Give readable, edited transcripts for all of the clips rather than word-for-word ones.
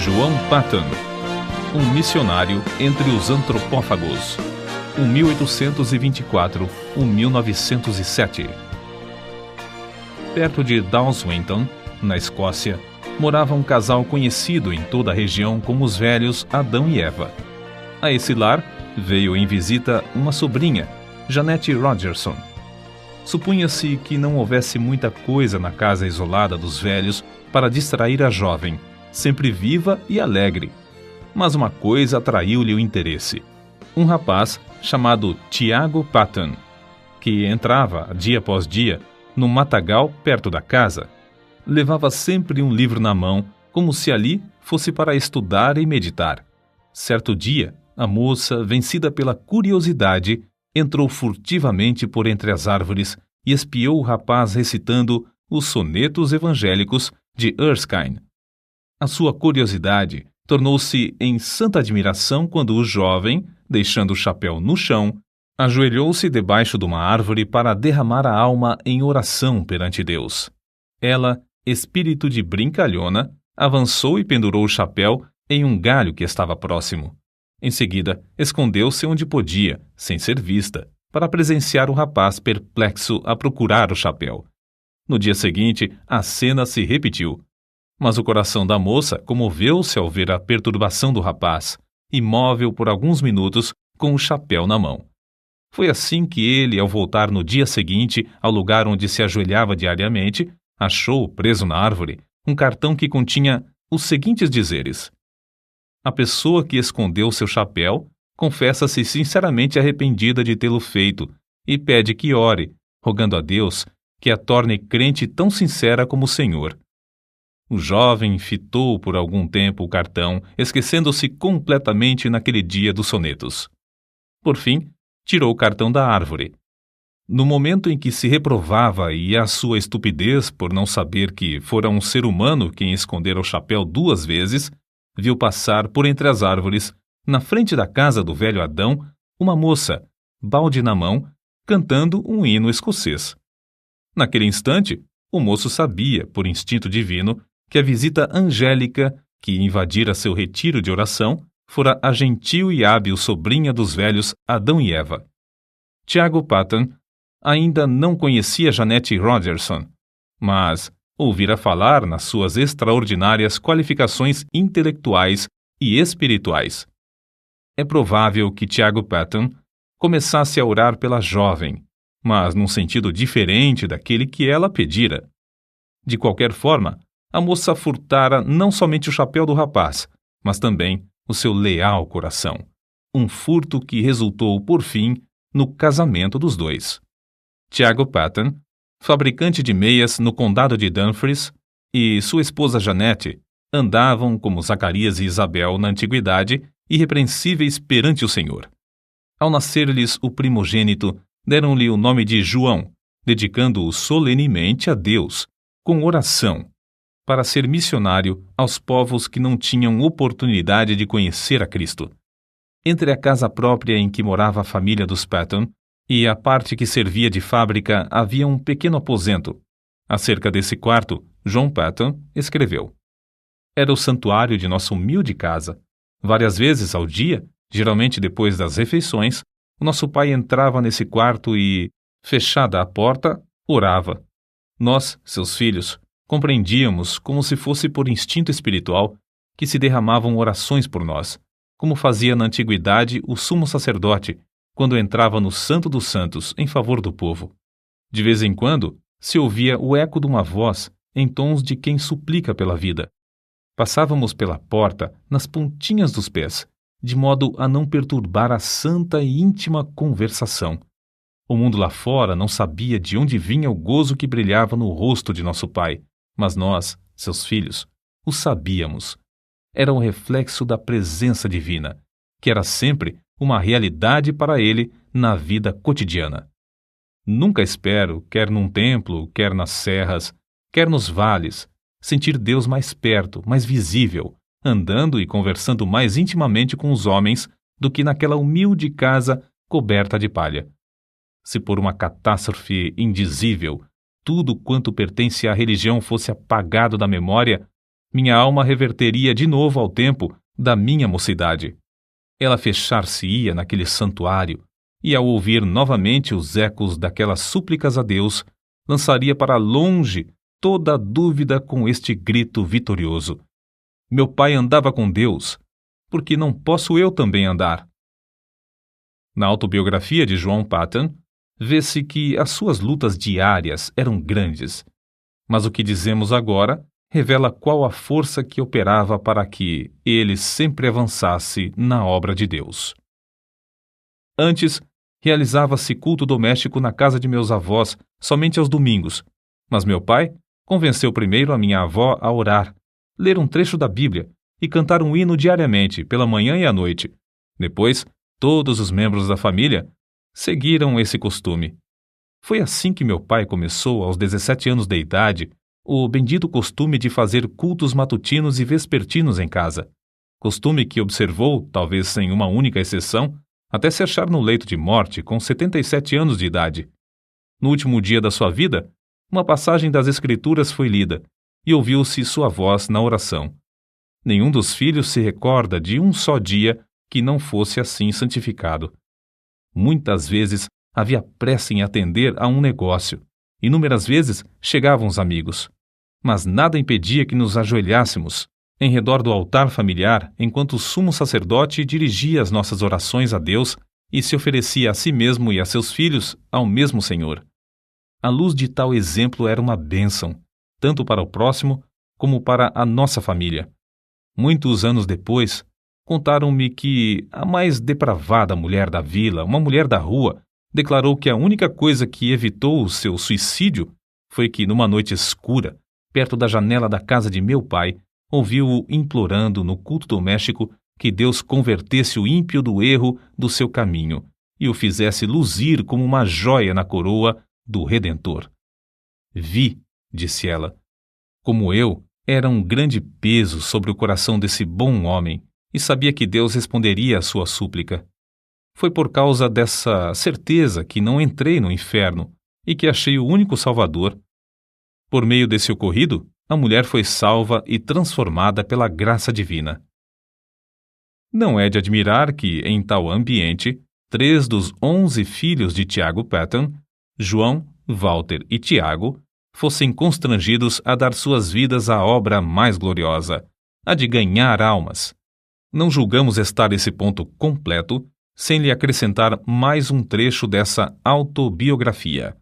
João Patton, um missionário entre os antropófagos, 1824-1907. Perto de Dalswinton, na Escócia, morava um casal conhecido em toda a região como os velhos Adão e Eva. A esse lar veio em visita uma sobrinha, Jeanette Rogerson. Supunha-se que não houvesse muita coisa na casa isolada dos velhos para distrair a jovem, sempre viva e alegre. Mas uma coisa atraiu-lhe o interesse. Um rapaz chamado Tiago Patton, que entrava, dia após dia, no matagal perto da casa. Levava sempre um livro na mão, como se ali fosse para estudar e meditar. Certo dia, a moça, vencida pela curiosidade, entrou furtivamente por entre as árvores e espiou o rapaz recitando os sonetos evangélicos de Erskine. A sua curiosidade tornou-se em santa admiração quando o jovem, deixando o chapéu no chão, ajoelhou-se debaixo de uma árvore para derramar a alma em oração perante Deus. Ela, espírito de brincalhona, avançou e pendurou o chapéu em um galho que estava próximo. Em seguida, escondeu-se onde podia, sem ser vista, para presenciar o rapaz perplexo a procurar o chapéu. No dia seguinte, a cena se repetiu. Mas o coração da moça comoveu-se ao ver a perturbação do rapaz, imóvel por alguns minutos com o chapéu na mão. Foi assim que ele, ao voltar no dia seguinte ao lugar onde se ajoelhava diariamente, achou, preso na árvore, um cartão que continha os seguintes dizeres: a pessoa que escondeu seu chapéu confessa-se sinceramente arrependida de tê-lo feito e pede que ore, rogando a Deus que a torne crente tão sincera como o Senhor. O jovem fitou por algum tempo o cartão, esquecendo-se completamente naquele dia dos sonetos. Por fim, tirou o cartão da árvore. No momento em que se reprovava e a sua estupidez por não saber que fora um ser humano quem escondera o chapéu 2 vezes, viu passar por entre as árvores, na frente da casa do velho Adão, uma moça, balde na mão, cantando um hino escocês. Naquele instante, o moço sabia, por instinto divino, que a visita angélica que invadira seu retiro de oração fora a gentil e hábil sobrinha dos velhos Adão e Eva. Tiago Patton ainda não conhecia Jeanette Rogerson, mas ouvira falar nas suas extraordinárias qualificações intelectuais e espirituais. É provável que Tiago Patton começasse a orar pela jovem, mas num sentido diferente daquele que ela pedira. De qualquer forma, a moça furtara não somente o chapéu do rapaz, mas também o seu leal coração. Um furto que resultou, por fim, no casamento dos dois. Tiago Patton, fabricante de meias no condado de Dumfries, e sua esposa Jeanette andavam, como Zacarias e Isabel na antiguidade, irrepreensíveis perante o Senhor. Ao nascer-lhes o primogênito, deram-lhe o nome de João, dedicando-o solenemente a Deus, com oração, para ser missionário aos povos que não tinham oportunidade de conhecer a Cristo. Entre a casa própria em que morava a família dos Patton e a parte que servia de fábrica havia um pequeno aposento. Acerca desse quarto, John Patton escreveu: era o santuário de nossa humilde casa. Várias vezes ao dia, geralmente depois das refeições, o nosso pai entrava nesse quarto e, fechada a porta, orava. Nós, seus filhos, compreendíamos, como se fosse por instinto espiritual, que se derramavam orações por nós, como fazia na antiguidade o sumo sacerdote, quando entrava no Santo dos Santos em favor do povo. De vez em quando, se ouvia o eco de uma voz em tons de quem suplica pela vida. Passávamos pela porta nas pontinhas dos pés, de modo a não perturbar a santa e íntima conversação. O mundo lá fora não sabia de onde vinha o gozo que brilhava no rosto de nosso pai, mas nós, seus filhos, o sabíamos. Era um reflexo da presença divina, que era sempre uma realidade para ele na vida cotidiana. Nunca espero, quer num templo, quer nas serras, quer nos vales, sentir Deus mais perto, mais visível, andando e conversando mais intimamente com os homens do que naquela humilde casa coberta de palha. Se por uma catástrofe indizível tudo quanto pertence à religião fosse apagado da memória, Minha alma reverteria de novo ao tempo da minha mocidade. Ela fechar-se-ia naquele santuário, e ao ouvir novamente os ecos daquelas súplicas a Deus, lançaria para longe toda a dúvida com este grito vitorioso: meu pai andava com Deus, por que não posso eu também andar? Na autobiografia de João Paton, vê-se que as suas lutas diárias eram grandes, mas o que dizemos agora revela qual a força que operava para que ele sempre avançasse na obra de Deus. Antes, realizava-se culto doméstico na casa de meus avós somente aos domingos, mas meu pai convenceu primeiro a minha avó a orar, ler um trecho da Bíblia e cantar um hino diariamente, pela manhã e à noite. Depois, todos os membros da família seguiram esse costume. Foi assim que meu pai começou, aos 17 anos de idade, o bendito costume de fazer cultos matutinos e vespertinos em casa. Costume que observou, talvez sem uma única exceção, até se achar no leito de morte com 77 anos de idade. No último dia da sua vida, uma passagem das Escrituras foi lida e ouviu-se sua voz na oração. Nenhum dos filhos se recorda de um só dia que não fosse assim santificado. Muitas vezes havia pressa em atender a um negócio. Inúmeras vezes chegavam os amigos. Mas nada impedia que nos ajoelhássemos em redor do altar familiar enquanto o sumo sacerdote dirigia as nossas orações a Deus e se oferecia a si mesmo e a seus filhos ao mesmo Senhor. A luz de tal exemplo era uma bênção, tanto para o próximo como para a nossa família. Muitos anos depois, contaram-me que a mais depravada mulher da vila, uma mulher da rua, declarou que a única coisa que evitou o seu suicídio foi que, numa noite escura, perto da janela da casa de meu pai, ouviu-o implorando no culto doméstico que Deus convertesse o ímpio do erro do seu caminho e o fizesse luzir como uma joia na coroa do Redentor. Vi, disse ela, como eu, era um grande peso sobre o coração desse bom homem e sabia que Deus responderia à sua súplica. Foi por causa dessa certeza que não entrei no inferno e que achei o único Salvador. Por meio desse ocorrido, a mulher foi salva e transformada pela graça divina. Não é de admirar que, em tal ambiente, 3 dos 11 filhos de Tiago Paton, João, Walter e Tiago, fossem constrangidos a dar suas vidas à obra mais gloriosa, a de ganhar almas. Não julgamos estar esse ponto completo sem lhe acrescentar mais um trecho dessa autobiografia.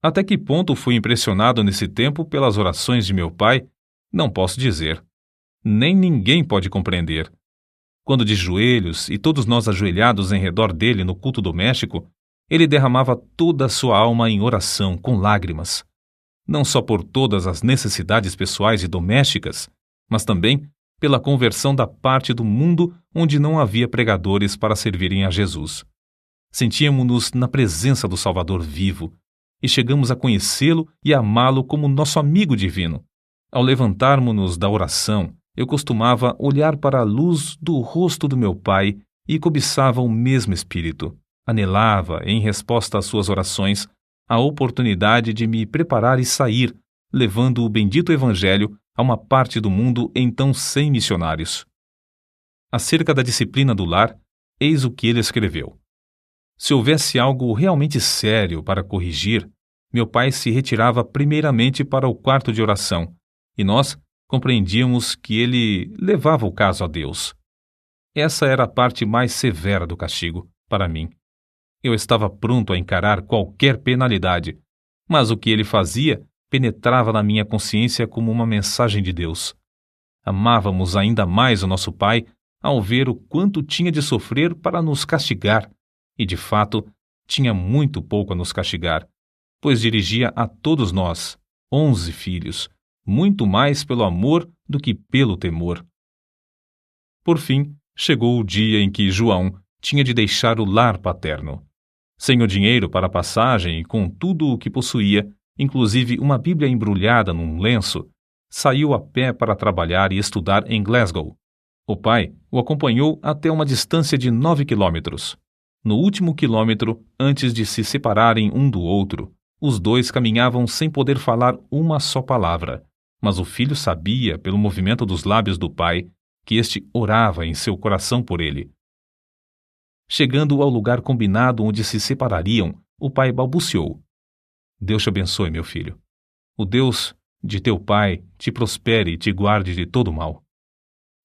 Até que ponto fui impressionado nesse tempo pelas orações de meu pai, não posso dizer. Nem ninguém pode compreender. Quando de joelhos e todos nós ajoelhados em redor dele no culto doméstico, ele derramava toda a sua alma em oração com lágrimas, não só por todas as necessidades pessoais e domésticas, mas também pela conversão da parte do mundo onde não havia pregadores para servirem a Jesus. Sentíamos-nos na presença do Salvador vivo e chegamos a conhecê-lo e amá-lo como nosso amigo divino. Ao levantarmos-nos da oração, eu costumava olhar para a luz do rosto do meu pai e cobiçava o mesmo espírito. Anelava, em resposta às suas orações, a oportunidade de me preparar e sair, levando o bendito Evangelho a uma parte do mundo então sem missionários. Acerca da disciplina do lar, eis o que ele escreveu. Se houvesse algo realmente sério para corrigir, meu pai se retirava primeiramente para o quarto de oração, e nós compreendíamos que ele levava o caso a Deus. Essa era a parte mais severa do castigo, para mim. Eu estava pronto a encarar qualquer penalidade, mas o que ele fazia penetrava na minha consciência como uma mensagem de Deus. Amávamos ainda mais o nosso pai ao ver o quanto tinha de sofrer para nos castigar, e de fato tinha muito pouco a nos castigar, pois dirigia a todos nós, 11 filhos, muito mais pelo amor do que pelo temor. Por fim, chegou o dia em que João tinha de deixar o lar paterno. Sem o dinheiro para a passagem e com tudo o que possuía, inclusive uma Bíblia embrulhada num lenço, saiu a pé para trabalhar e estudar em Glasgow. O pai o acompanhou até uma distância de 9 quilômetros. No último quilômetro, antes de se separarem um do outro, os dois caminhavam sem poder falar uma só palavra, Mas o filho sabia, pelo movimento dos lábios do pai, que este orava em seu coração por ele. Chegando ao lugar combinado onde se separariam, o pai balbuciou: Deus te abençoe, meu filho. O Deus de teu pai te prospere e te guarde de todo mal.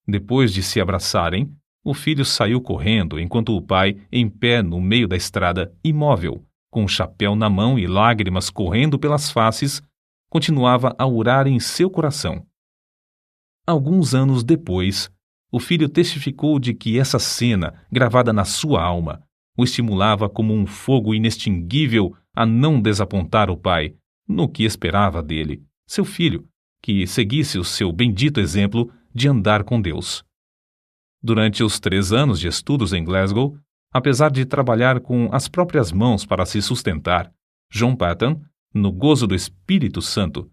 Depois de se abraçarem, o filho saiu correndo, enquanto o pai, em pé no meio da estrada, imóvel, com o chapéu na mão e lágrimas correndo pelas faces, continuava a orar em seu coração. Alguns anos depois, o filho testificou de que essa cena, gravada na sua alma, o estimulava como um fogo inextinguível a não desapontar o pai no que esperava dele, seu filho, que seguisse o seu bendito exemplo de andar com Deus. Durante os 3 anos de estudos em Glasgow, apesar de trabalhar com as próprias mãos para se sustentar, John Paton, no gozo do Espírito Santo,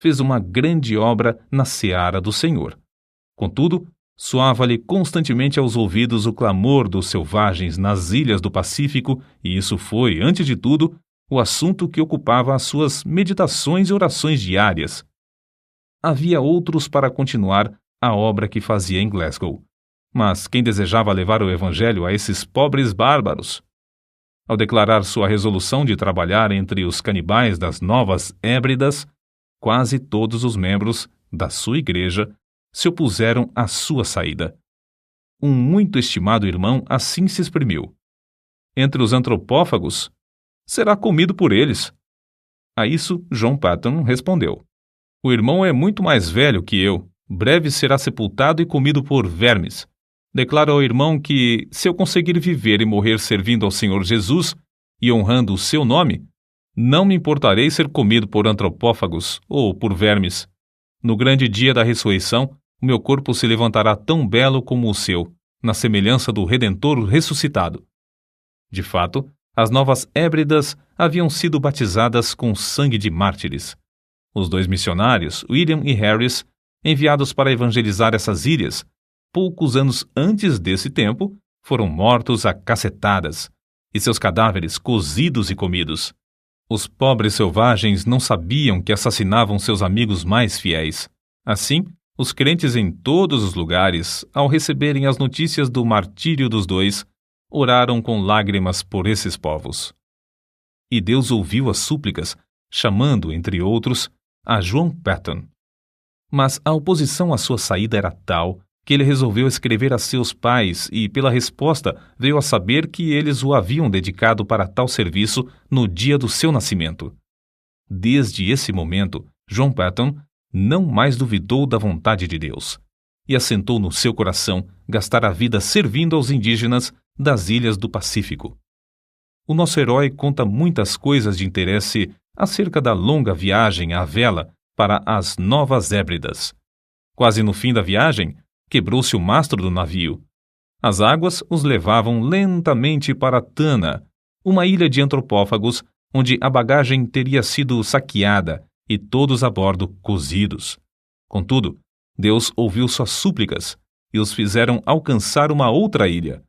fez uma grande obra na seara do Senhor. Contudo, soava-lhe constantemente aos ouvidos o clamor dos selvagens nas ilhas do Pacífico, e isso foi, antes de tudo, o assunto que ocupava as suas meditações e orações diárias. Havia outros para continuar a obra que fazia em Glasgow, mas quem desejava levar o Evangelho a esses pobres bárbaros? Ao declarar sua resolução de trabalhar entre os canibais das Novas Hébridas, quase todos os membros da sua igreja se opuseram à sua saída. Um muito estimado irmão assim se exprimiu: entre os antropófagos, será comido por eles. A isso, John Paton respondeu: o irmão é muito mais velho que eu, breve será sepultado e comido por vermes. Declaro ao irmão que, se eu conseguir viver e morrer servindo ao Senhor Jesus e honrando o seu nome, não me importarei ser comido por antropófagos ou por vermes. No grande dia da ressurreição, o meu corpo se levantará tão belo como o seu, na semelhança do Redentor ressuscitado. De fato, as Novas Hébridas haviam sido batizadas com sangue de mártires. Os 2 missionários, William e Harris, enviados para evangelizar essas ilhas, poucos anos antes desse tempo, foram mortos a cacetadas, e seus cadáveres cozidos e comidos. Os pobres selvagens não sabiam que assassinavam seus amigos mais fiéis. Assim, os crentes em todos os lugares, ao receberem as notícias do martírio dos 2, oraram com lágrimas por esses povos. E Deus ouviu as súplicas, chamando, entre outros, a John Paton. Mas a oposição à sua saída era tal que ele resolveu escrever a seus pais e, pela resposta, veio a saber que eles o haviam dedicado para tal serviço no dia do seu nascimento. Desde esse momento, John Paton não mais duvidou da vontade de Deus e assentou no seu coração gastar a vida servindo aos indígenas das ilhas do Pacífico. O nosso herói conta muitas coisas de interesse acerca da longa viagem à vela para as Novas Hébridas. Quase no fim da viagem, quebrou-se o mastro do navio. As águas os levavam lentamente para Tana, uma ilha de antropófagos onde a bagagem teria sido saqueada e todos a bordo cozidos. Contudo, Deus ouviu suas súplicas e os fizeram alcançar uma outra ilha.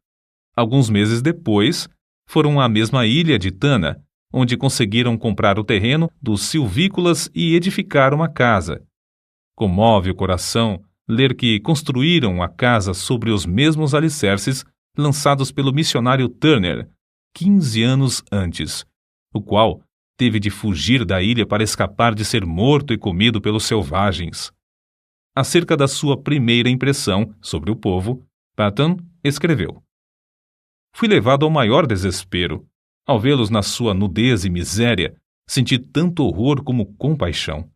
Alguns meses depois, foram à mesma ilha de Tana, onde conseguiram comprar o terreno dos silvícolas e edificar uma casa. Comove o coração ler que construíram a casa sobre os mesmos alicerces lançados pelo missionário Turner 15 anos antes, o qual teve de fugir da ilha para escapar de ser morto e comido pelos selvagens. Acerca da sua primeira impressão sobre o povo, Paton escreveu: fui levado ao maior desespero. Ao vê-los na sua nudez e miséria, senti tanto horror como compaixão.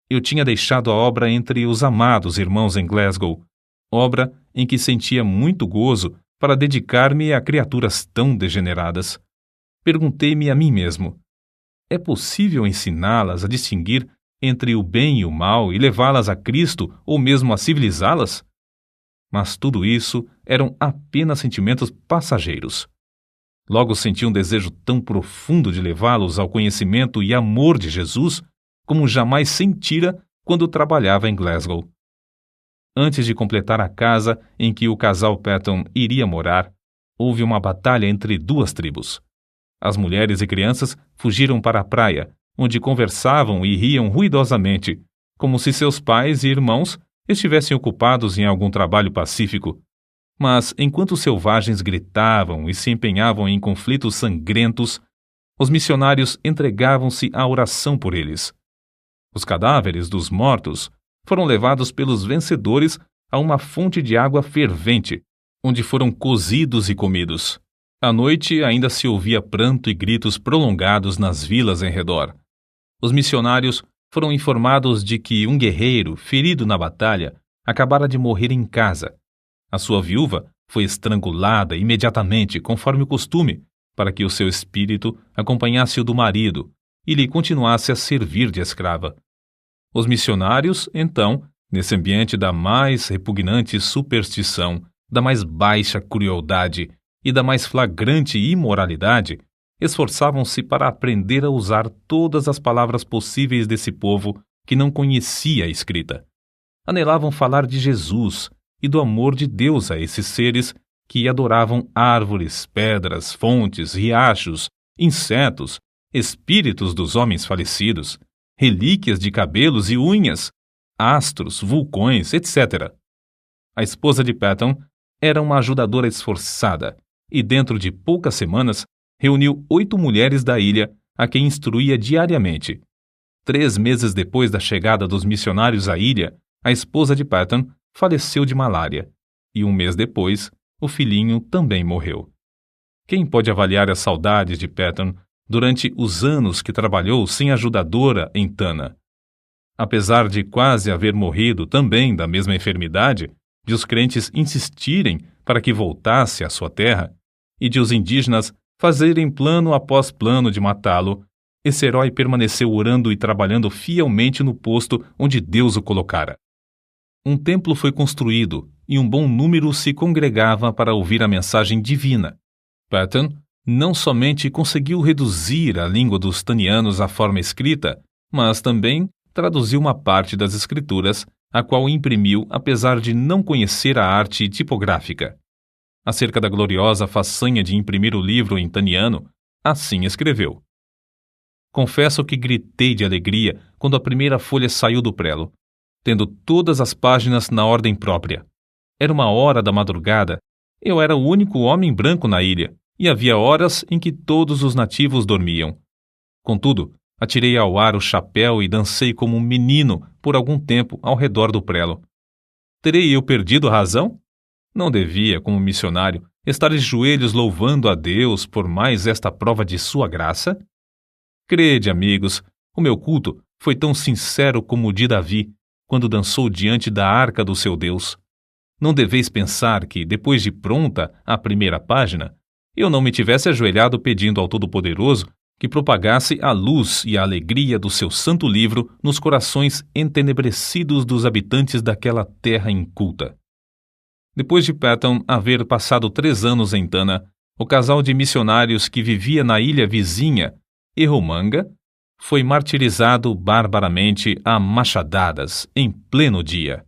Eu tinha deixado a obra entre os amados irmãos em Glasgow, obra em que sentia muito gozo para dedicar-me a criaturas tão degeneradas. Perguntei-me a mim mesmo: é possível ensiná-las a distinguir entre o bem e o mal e levá-las a Cristo ou mesmo a civilizá-las? Mas tudo isso eram apenas sentimentos passageiros. Logo senti um desejo tão profundo de levá-los ao conhecimento e amor de Jesus como jamais sentira quando trabalhava em Glasgow. Antes de completar a casa em que o casal Paton iria morar, houve uma batalha entre 2 tribos. As mulheres e crianças fugiram para a praia, onde conversavam e riam ruidosamente, como se seus pais e irmãos estivessem ocupados em algum trabalho pacífico. Mas, enquanto os selvagens gritavam e se empenhavam em conflitos sangrentos, os missionários entregavam-se à oração por eles. Os cadáveres dos mortos foram levados pelos vencedores a uma fonte de água fervente, onde foram cozidos e comidos. À noite ainda se ouvia pranto e gritos prolongados nas vilas em redor. Os missionários foram informados de que um guerreiro, ferido na batalha, acabara de morrer em casa. A sua viúva foi estrangulada imediatamente, conforme o costume, para que o seu espírito acompanhasse o do marido e lhe continuasse a servir de escrava. Os missionários, então, nesse ambiente da mais repugnante superstição, da mais baixa crueldade e da mais flagrante imoralidade, esforçavam-se para aprender a usar todas as palavras possíveis desse povo que não conhecia a escrita. Anelavam falar de Jesus e do amor de Deus a esses seres que adoravam árvores, pedras, fontes, riachos, insetos, espíritos dos homens falecidos, relíquias de cabelos e unhas, astros, vulcões, etc. A esposa de Patton era uma ajudadora esforçada e, dentro de poucas semanas, reuniu 8 mulheres da ilha a quem instruía diariamente. 3 meses depois da chegada dos missionários à ilha, a esposa de Patton faleceu de malária e 1 mês depois, o filhinho também morreu. Quem pode avaliar as saudades de Patton durante os anos que trabalhou sem ajudadora em Tana? Apesar de quase haver morrido também da mesma enfermidade, de os crentes insistirem para que voltasse à sua terra e de os indígenas fazerem plano após plano de matá-lo, esse herói permaneceu orando e trabalhando fielmente no posto onde Deus o colocara. Um templo foi construído e um bom número se congregava para ouvir a mensagem divina. Patton não somente conseguiu reduzir a língua dos tanianos à forma escrita, mas também traduziu uma parte das escrituras, a qual imprimiu apesar de não conhecer a arte tipográfica. Acerca da gloriosa façanha de imprimir o livro em taniano, assim escreveu: Confesso que gritei de alegria quando a primeira folha saiu do prelo, tendo todas as páginas na ordem própria. Era 1h da madrugada, eu era o único homem branco na ilha, e havia horas em que todos os nativos dormiam. Contudo, atirei ao ar o chapéu e dancei como um menino por algum tempo ao redor do prelo. Terei eu perdido a razão? Não devia, como missionário, estar de joelhos louvando a Deus por mais esta prova de sua graça? Crede, amigos, o meu culto foi tão sincero como o de Davi, quando dançou diante da arca do seu Deus. Não deveis pensar que, depois de pronta a primeira página, eu não me tivesse ajoelhado pedindo ao Todo-Poderoso que propagasse a luz e a alegria do seu santo livro nos corações entenebrecidos dos habitantes daquela terra inculta. Depois de Patton haver passado 3 anos em Tana, o casal de missionários que vivia na ilha vizinha, Erromanga, foi martirizado barbaramente a machadadas em pleno dia.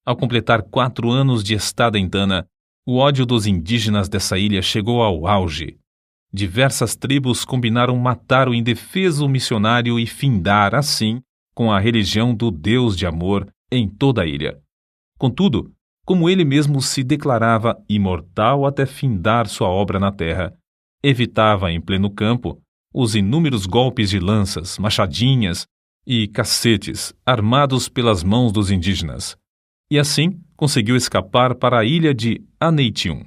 Ao completar 4 anos de estada em Tana, o ódio dos indígenas dessa ilha chegou ao auge. Diversas tribos combinaram matar o indefeso missionário e findar, assim, com a religião do Deus de amor em toda a ilha. Contudo, como ele mesmo se declarava imortal até findar sua obra na terra, evitava em pleno campo os inúmeros golpes de lanças, machadinhas e cacetes armados pelas mãos dos indígenas, e assim conseguiu escapar para a ilha de Aneitium.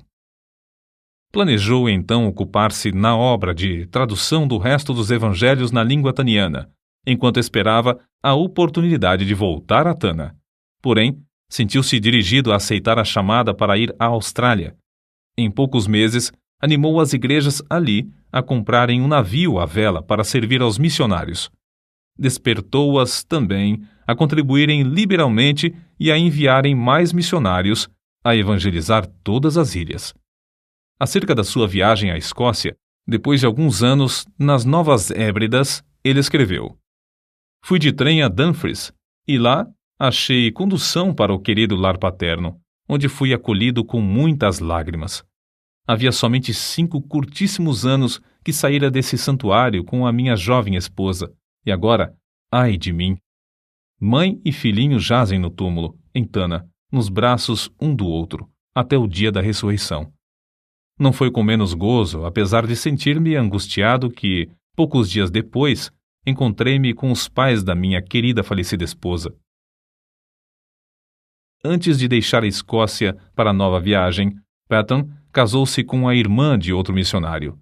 Planejou então ocupar-se na obra de tradução do resto dos evangelhos na língua taniana, enquanto esperava a oportunidade de voltar a Tana. Porém, sentiu-se dirigido a aceitar a chamada para ir à Austrália. Em poucos meses, animou as igrejas ali a comprarem um navio à vela para servir aos missionários. Despertou-as também a contribuírem liberalmente e a enviarem mais missionários a evangelizar todas as ilhas. Acerca da sua viagem à Escócia, depois de alguns anos nas Novas Hébridas, ele escreveu: Fui de trem a Dumfries e lá achei condução para o querido lar paterno, onde fui acolhido com muitas lágrimas. Havia somente 5 curtíssimos anos que saíra desse santuário com a minha jovem esposa, e agora, ai de mim! Mãe e filhinho jazem no túmulo, em Tana, nos braços um do outro, até o dia da ressurreição. Não foi com menos gozo, apesar de sentir-me angustiado, que, poucos dias depois, encontrei-me com os pais da minha querida falecida esposa. Antes de deixar a Escócia para a nova viagem, Patton casou-se com a irmã de outro missionário.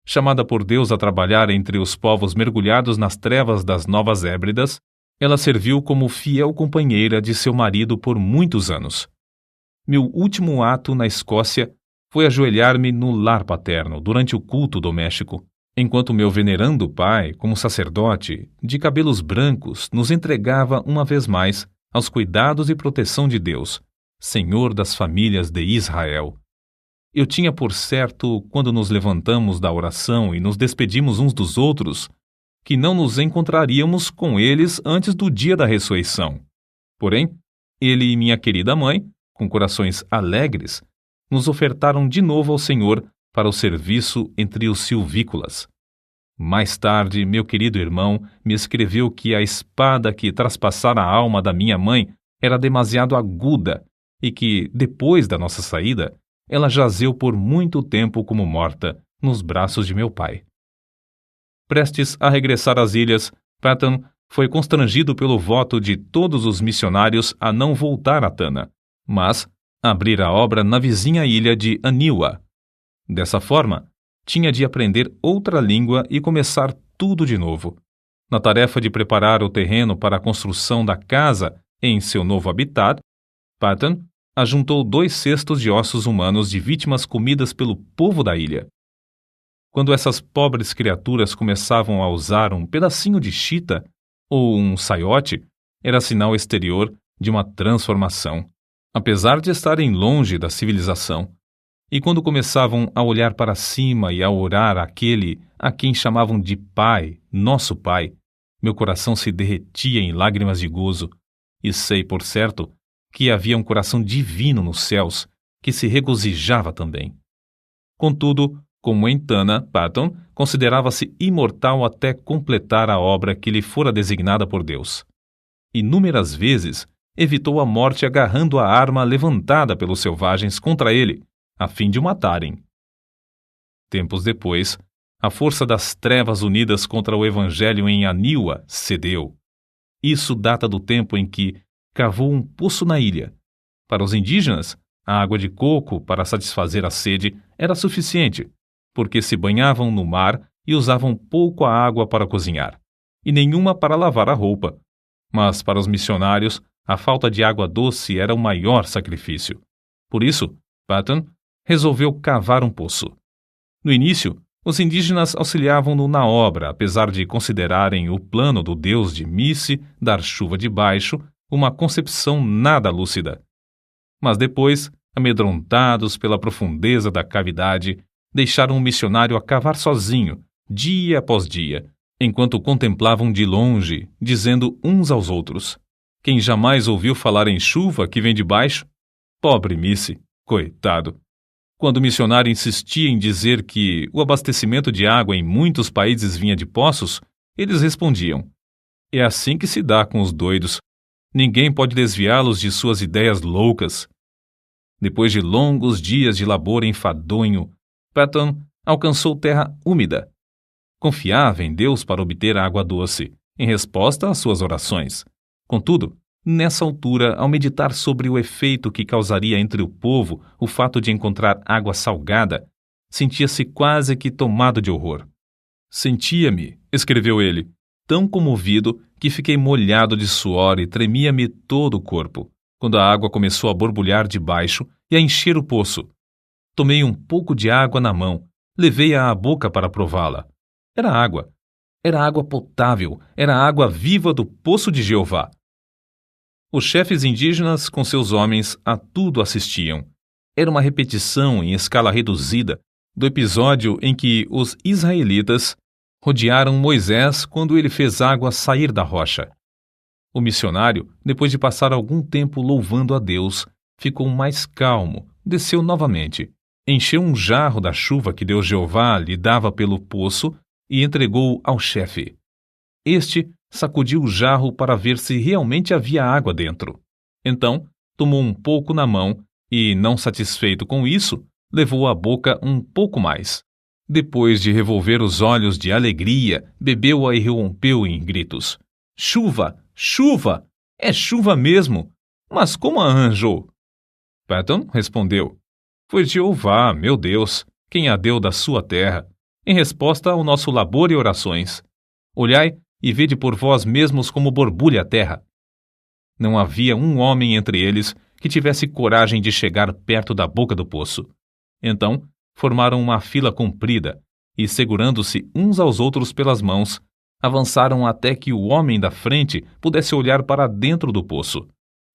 Chamada por Deus a trabalhar entre os povos mergulhados nas trevas das Novas Hébridas, ela serviu como fiel companheira de seu marido por muitos anos. Meu último ato na Escócia foi ajoelhar-me no lar paterno durante o culto doméstico, enquanto meu venerando pai, como sacerdote, de cabelos brancos, nos entregava uma vez mais aos cuidados e proteção de Deus, Senhor das famílias de Israel. Eu tinha por certo, quando nos levantamos da oração e nos despedimos uns dos outros, que não nos encontraríamos com eles antes do dia da ressurreição. Porém, ele e minha querida mãe, com corações alegres, nos ofertaram de novo ao Senhor para o serviço entre os silvícolas. Mais tarde, meu querido irmão me escreveu que a espada que traspassara a alma da minha mãe era demasiado aguda e que, depois da nossa saída, ela jazeu por muito tempo como morta nos braços de meu pai. Prestes a regressar às ilhas, Patton foi constrangido pelo voto de todos os missionários a não voltar a Tana, mas abrir a obra na vizinha ilha de Aniwa. Dessa forma, tinha de aprender outra língua e começar tudo de novo. Na tarefa de preparar o terreno para a construção da casa em seu novo habitat, Patton ajuntou 2 cestos de ossos humanos de vítimas comidas pelo povo da ilha. Quando essas pobres criaturas começavam a usar um pedacinho de chita ou um saiote, era sinal exterior de uma transformação, apesar de estarem longe da civilização. E quando começavam a olhar para cima e a orar àquele a quem chamavam de Pai, nosso Pai, meu coração se derretia em lágrimas de gozo, e sei, por certo, que havia um coração divino nos céus que se regozijava também. Contudo, como em Tana, Patton considerava-se imortal até completar a obra que lhe fora designada por Deus. Inúmeras vezes evitou a morte agarrando a arma levantada pelos selvagens contra ele, a fim de o matarem. Tempos depois, a força das trevas unidas contra o Evangelho em Aniwa cedeu. Isso data do tempo em que cavou um poço na ilha. Para os indígenas, a água de coco para satisfazer a sede era suficiente, porque se banhavam no mar e usavam pouco a água para cozinhar, e nenhuma para lavar a roupa. Mas para os missionários, a falta de água doce era o maior sacrifício. Por isso, Patton resolveu cavar um poço. No início, os indígenas auxiliavam-no na obra, apesar de considerarem o plano do deus de Misse dar chuva de baixo uma concepção nada lúcida. Mas depois, amedrontados pela profundeza da cavidade, deixaram o missionário a cavar sozinho, dia após dia, enquanto o contemplavam de longe, dizendo uns aos outros: quem jamais ouviu falar em chuva que vem de baixo? Pobre Misse, coitado! Quando o missionário insistia em dizer que o abastecimento de água em muitos países vinha de poços, eles respondiam: é assim que se dá com os doidos. Ninguém pode desviá-los de suas ideias loucas. Depois de longos dias de labor enfadonho, Patton alcançou terra úmida. Confiava em Deus para obter água doce, em resposta às suas orações. Contudo, nessa altura, ao meditar sobre o efeito que causaria entre o povo o fato de encontrar água salgada, sentia-se quase que tomado de horror. Sentia-me, escreveu ele, tão comovido que fiquei molhado de suor e tremia-me todo o corpo, quando a água começou a borbulhar de baixo e a encher o poço. Tomei um pouco de água na mão, levei-a à boca para prová-la. Era água potável, era a água viva do poço de Jeová. Os chefes indígenas, com seus homens, a tudo assistiam. Era uma repetição em escala reduzida do episódio em que os israelitas rodearam Moisés quando ele fez água sair da rocha. O missionário, depois de passar algum tempo louvando a Deus, ficou mais calmo, desceu novamente, encheu um jarro da chuva que Deus Jeová lhe dava pelo poço e entregou-o ao chefe. Este sacudiu o jarro para ver se realmente havia água dentro. Então, tomou um pouco na mão e, não satisfeito com isso, levou à boca um pouco mais. Depois de revolver os olhos de alegria, bebeu-a e rompeu em gritos. Chuva! Chuva! É chuva mesmo! Mas como a arranjou? Patton respondeu. Foi Jeová, meu Deus, quem a deu da sua terra, em resposta ao nosso labor e orações. Olhai e vede por vós mesmos como borbulha a terra. Não havia um homem entre eles que tivesse coragem de chegar perto da boca do poço. Então, formaram uma fila comprida e, segurando-se uns aos outros pelas mãos, avançaram até que o homem da frente pudesse olhar para dentro do poço.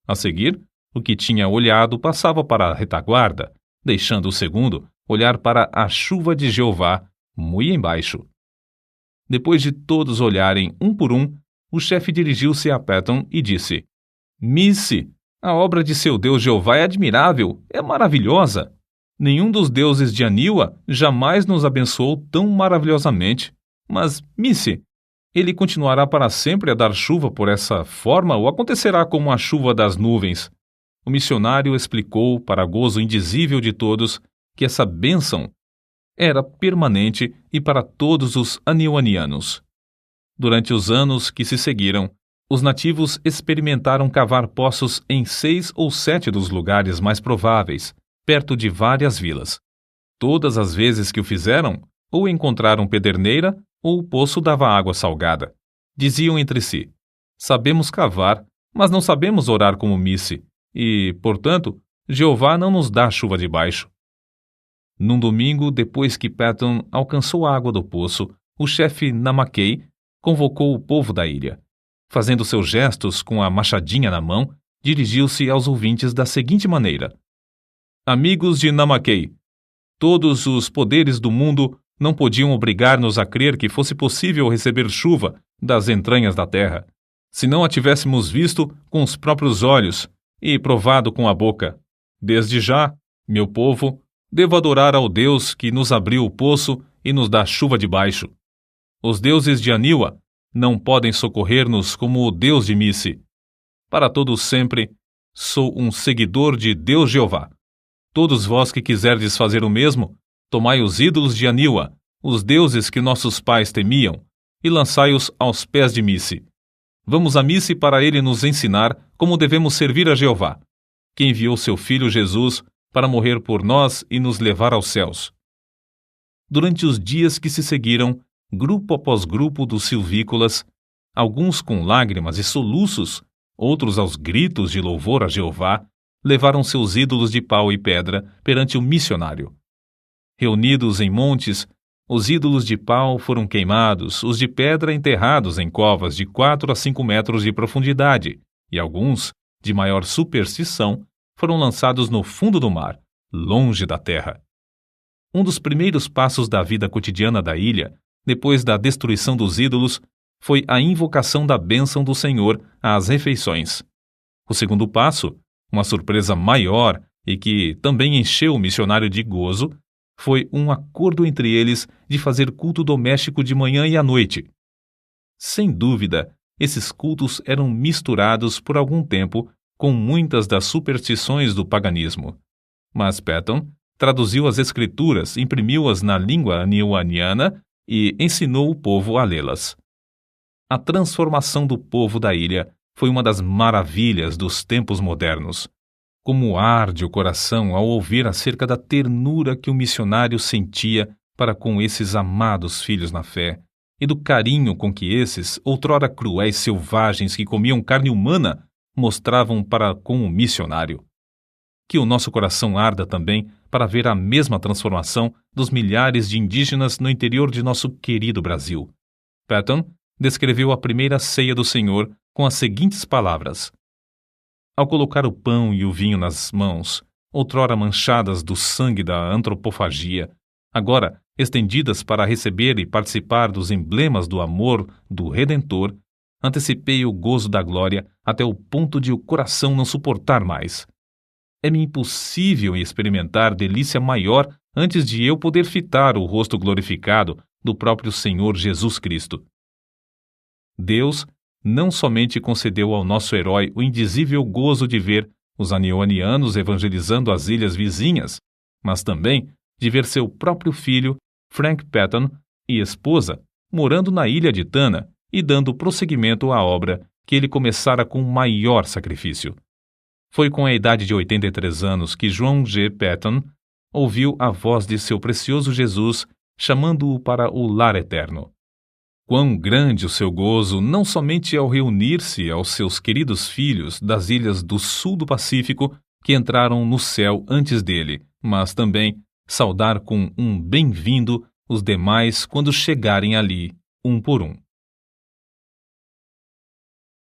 A seguir, o que tinha olhado passava para a retaguarda, deixando o segundo olhar para a chuva de Jeová, muito embaixo. Depois de todos olharem um por um, o chefe dirigiu-se a Patton e disse: Missy, a obra de seu Deus Jeová é admirável, é maravilhosa. Nenhum dos deuses de Aniwa jamais nos abençoou tão maravilhosamente. Mas, Missy, ele continuará para sempre a dar chuva por essa forma ou acontecerá como a chuva das nuvens? O missionário explicou, para gozo indizível de todos, que essa bênção era permanente e para todos os aniwanianos. Durante os anos que se seguiram, os nativos experimentaram cavar poços em 6 ou 7 dos lugares mais prováveis, perto de várias vilas. Todas as vezes que o fizeram, ou encontraram pederneira, ou o poço dava água salgada. Diziam entre si, sabemos cavar, mas não sabemos orar como Missy, e, portanto, Jeová não nos dá chuva de baixo. Num domingo, depois que Patton alcançou a água do poço, o chefe Namakei convocou o povo da ilha. Fazendo seus gestos com a machadinha na mão, dirigiu-se aos ouvintes da seguinte maneira: Amigos de Namakei, todos os poderes do mundo não podiam obrigar-nos a crer que fosse possível receber chuva das entranhas da terra, se não a tivéssemos visto com os próprios olhos e provado com a boca. Desde já, meu povo, devo adorar ao Deus que nos abriu o poço e nos dá chuva de baixo. Os deuses de Aniwa não podem socorrer-nos como o Deus de Missy. Para todos sempre, sou um seguidor de Deus Jeová. Todos vós que quiserdes fazer o mesmo, tomai os ídolos de Aniwa, os deuses que nossos pais temiam, e lançai-os aos pés de Missy. Vamos a Missy para ele nos ensinar como devemos servir a Jeová, que enviou seu filho Jesus para morrer por nós e nos levar aos céus. Durante os dias que se seguiram, grupo após grupo dos silvícolas, alguns com lágrimas e soluços, outros aos gritos de louvor a Jeová, levaram seus ídolos de pau e pedra perante o missionário. Reunidos em montes, os ídolos de pau foram queimados, os de pedra enterrados em covas de 4 a 5 metros de profundidade, e alguns, de maior superstição, foram lançados no fundo do mar, longe da terra. Um dos primeiros passos da vida cotidiana da ilha, depois da destruição dos ídolos, foi a invocação da bênção do Senhor às refeições. O segundo passo, uma surpresa maior e que também encheu o missionário de gozo, foi um acordo entre eles de fazer culto doméstico de manhã e à noite. Sem dúvida, esses cultos eram misturados por algum tempo com muitas das superstições do paganismo. Mas Patton traduziu as escrituras, imprimiu-as na língua aniwaniana e ensinou o povo a lê-las. A transformação do povo da ilha foi uma das maravilhas dos tempos modernos. Como arde o coração ao ouvir acerca da ternura que o missionário sentia para com esses amados filhos na fé, e do carinho com que esses, outrora cruéis selvagens que comiam carne humana, mostravam para com o missionário. Que o nosso coração arda também para ver a mesma transformação dos milhares de indígenas no interior de nosso querido Brasil. Patton descreveu a primeira ceia do Senhor com as seguintes palavras: Ao colocar o pão e o vinho nas mãos, outrora manchadas do sangue da antropofagia, agora estendidas para receber e participar dos emblemas do amor do Redentor, antecipei o gozo da glória até o ponto de o coração não suportar mais. É-me impossível experimentar delícia maior antes de eu poder fitar o rosto glorificado do próprio Senhor Jesus Cristo. Deus não somente concedeu ao nosso herói o indizível gozo de ver os anionianos evangelizando as ilhas vizinhas, mas também de ver seu próprio filho, Frank Patton, e esposa, morando na ilha de Tanna e dando prosseguimento à obra que ele começara com maior sacrifício. Foi com a idade de 83 anos que João G. Patton ouviu a voz de seu precioso Jesus chamando-o para o lar eterno. Quão grande o seu gozo, não somente ao reunir-se aos seus queridos filhos das ilhas do sul do Pacífico que entraram no céu antes dele, mas também saudar com um bem-vindo os demais quando chegarem ali, um por um.